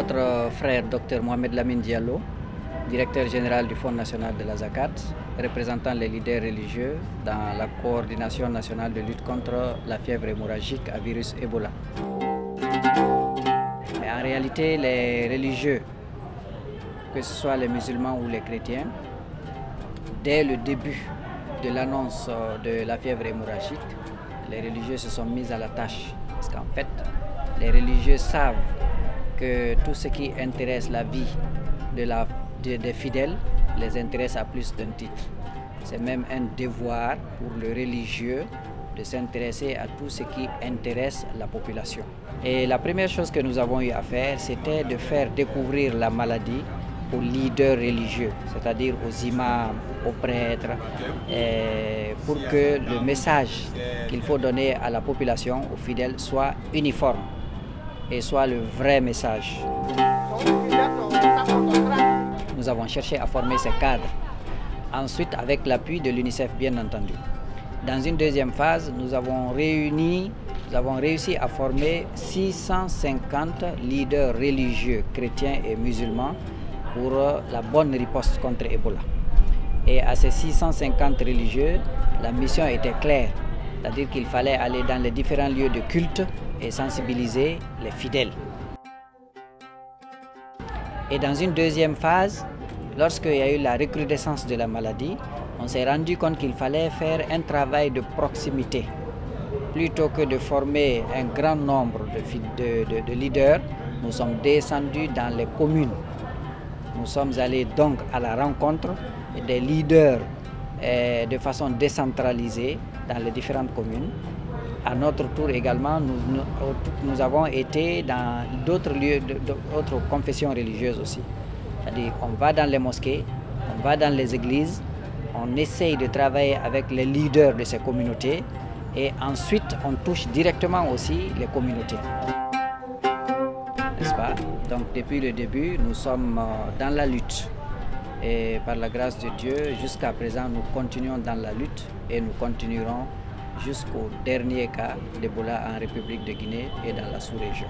votre frère Dr Mohamed Lamine Diallo, directeur général du Fonds national de la Zakat, représentant les leaders religieux dans la coordination nationale de lutte contre la fièvre hémorragique à virus Ebola. Mais en réalité, les religieux, que ce soit les musulmans ou les chrétiens, dès le début de l'annonce de la fièvre hémorragique, les religieux se sont mis à la tâche. Parce qu'en fait, les religieux savent que tout ce qui intéresse la vie des fidèles les intéresse à plus d'un titre. C'est même un devoir pour le religieux de s'intéresser à tout ce qui intéresse la population. Et la première chose que nous avons eu à faire, c'était de faire découvrir la maladie aux leaders religieux, c'est-à-dire aux imams, aux prêtres, pour que le message qu'il faut donner à la population, aux fidèles, soit uniforme et soit le vrai message. Nous avons cherché à former ces cadres, ensuite avec l'appui de l'UNICEF bien entendu. Dans une deuxième phase, nous avons réussi à former 650 leaders religieux, chrétiens et musulmans pour la bonne riposte contre Ebola. Et à ces 650 religieux, la mission était claire, c'est-à-dire qu'il fallait aller dans les différents lieux de culte et sensibiliser les fidèles. Et dans une deuxième phase, lorsqu'il y a eu la recrudescence de la maladie, on s'est rendu compte qu'il fallait faire un travail de proximité. Plutôt que de former un grand nombre de leaders, nous sommes descendus dans les communes. Nous sommes allés donc à la rencontre des leaders de façon décentralisée dans les différentes communes. À notre tour également, nous avons été dans d'autres lieux, d'autres confessions religieuses aussi. C'est-à-dire on va dans les mosquées, on va dans les églises, on essaye de travailler avec les leaders de ces communautés et ensuite on touche directement aussi les communautés. N'est-ce pas? Donc depuis le début, nous sommes dans la lutte. Et par la grâce de Dieu, jusqu'à présent, nous continuons dans la lutte et nous continuerons jusqu'au dernier cas d'Ebola en République de Guinée et dans la sous-région.